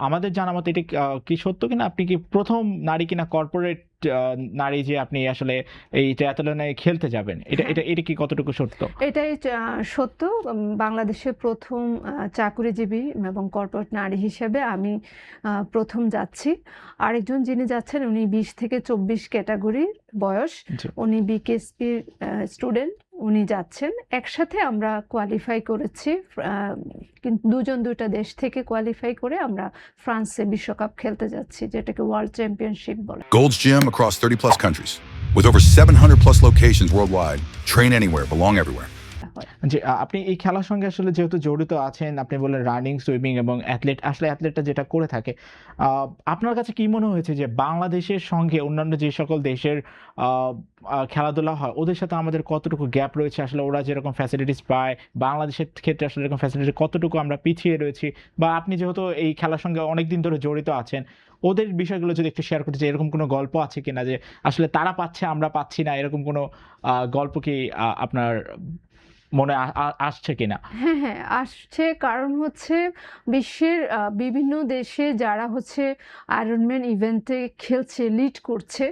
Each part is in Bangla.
আমাদের জানা মতে এটা কি সত্য কিনা, আপনি কি প্রথম নারী কিনা কর্পোরেট নারী যে আপনি আসলে এই ট্রায়াথলনে খেলতে যাবেন, এটা হ্যাঁ, এটা এটা কি কতটুকু সত্য? এটাই সত্য। বাংলাদেশের প্রথম চাকুরিজীবী এবং কর্পোরেট নারী হিসেবে আমি প্রথম যাচ্ছি। আরেকজন যিনি যাচ্ছেন উনি ২০ থেকে ২৪ ক্যাটাগরির বয়স। জি। উনি বিকেএসপির স্টুডেন্ট। উনি যাচ্ছেন। একসাথে আমরা কোয়ালিফাই করেছি। কিন্তু দুজন দুইটা দেশ থেকে কোয়ালিফাই করে আমরা ফ্রান্সে বিশ্বকাপ খেলতে যাচ্ছি, যেটাকে ওয়ার্ল্ড চ্যাম্পিয়নশিপ বলে। Gold's Gym across 30 plus countries. With over 700 plus locations worldwide, train anywhere, belong everywhere. জি, আপনি এই খেলার সঙ্গে আসলে যেহেতু জড়িত আছেন, আপনি বললেন রানিং, সুইমিং এবং আসলে অ্যাথলেটরা যেটা করে থাকে, আ আপনার কাছে কি মনে হয়েছে যে বাংলাদেশের সঙ্গে অন্যান্য যে সকল দেশের আ আ খেলাধুলা হয়, ওদের সাথে আমাদের কতটুকু গ্যাপ রয়েছে? আসলে ওরা যেরকম ফ্যাসিলিটিস পায়, বাংলাদেশের ক্ষেত্রে আসলে এরকম ফ্যাসিলিটি কতটুকু আমরা পিছিয়ে রয়েছি? বা আপনি যেহেতু এই খেলার সঙ্গে অনেকদিন ধরে জড়িত আছেন, ওদের বিষয়গুলো যদি একটু শেয়ার করতে চাই, এরকম কোনো গল্প আছে কিনা যে আসলে তারা পাচ্ছে আমরা পাচ্ছি না, এরকম কোনো গল্প কি আপনার মনে আসছে কিনা? হ্যাঁ, হ্যাঁ, আসছে। কারণ হচ্ছে বিশ্বের বিভিন্ন দেশে যারা হচ্ছে আয়রনম্যান ইভেন্টে খেলছে, লিড করছে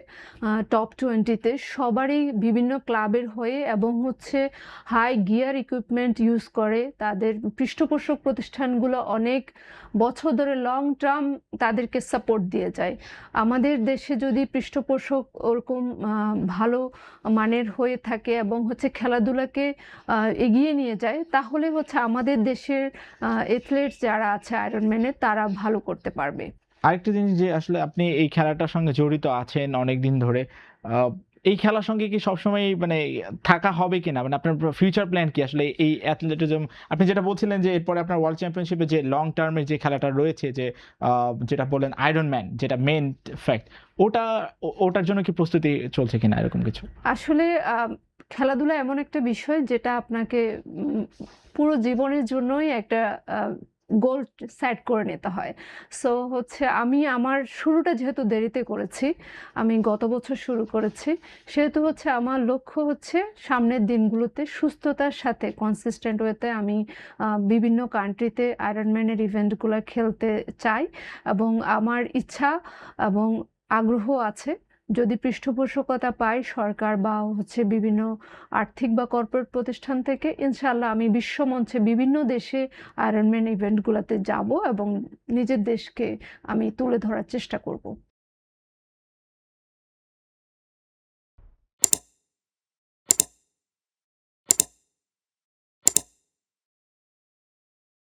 টপ 20 তে সবারই বিভিন্ন ক্লাবের হয়ে এবং হচ্ছে হাই গিয়ার ইকুইপমেন্ট ইউজ করে। তাদের পৃষ্ঠপোষক প্রতিষ্ঠানগুলো অনেক বছর ধরে লং টার্ম তাদেরকে সাপোর্ট দিয়ে যায়। আমাদের দেশে যদি পৃষ্ঠপোষক ওরকম ভালো মানের হয়ে থাকে এবং হচ্ছে খেলাধুলাকে এগিয়ে নিয়ে যায়, তাহলে হচ্ছে আমাদের দেশের এথলেটস যারা আছে আয়রনম্যানের তারা ভালো করতে পারবে। আরেকটা জিনিস যে আসলে আপনি এই খেলাটার সঙ্গে জড়িত আছেন অনেকদিন ধরে। আ এই খেলার সঙ্গে কি সবসময় মানে থাকা হবে কিনা? মানে আপনার ফিউচার প্ল্যান কি আসলে এই অ্যাথলেটিজম, আপনি যেটা বলছিলেন যে এরপরে আপনার ওয়ার্ল্ড চ্যাম্পিয়নশিপে যে লং টার্ম এর যে খেলাটা রয়েছে, যে যেটা বললেন আয়রন ম্যান, যেটা মেইন ফ্যাক্ট, ওটা ওটার জন্য কি প্রস্তুতি চলছে কিনা এরকম কিছু? আসলে খেলাধুলা এমন একটা বিষয় যেটা আপনাকে পুরো জীবনের জন্যই একটা গোল সেট করে নিতে হয়। সো হচ্ছে আমি আমার শুরুটা যেহেতু দেরিতে করেছি, আমি গত বছর শুরু করেছি, সেহেতু হচ্ছে আমার লক্ষ্য হচ্ছে সামনের দিনগুলোতে সুস্থতার সাথে কনসিস্টেন্ট ওয়েতে আমি বিভিন্ন কান্ট্রিতে আয়রনম্যানের ইভেন্টগুলো খেলতে চাই এবং আমার ইচ্ছা এবং আগ্রহ আছে। যদি পৃষ্ঠপোষকতা পাই সরকার বা হচ্ছে বিভিন্ন আর্থিক বা কর্পোরেট প্রতিষ্ঠান থেকে, ইনশাআল্লাহ আমি বিশ্বমঞ্চে বিভিন্ন দেশে আয়রনম্যান ইভেন্টগুলোতে যাব এবং নিজের দেশকে আমি তুলে ধরার চেষ্টা করব।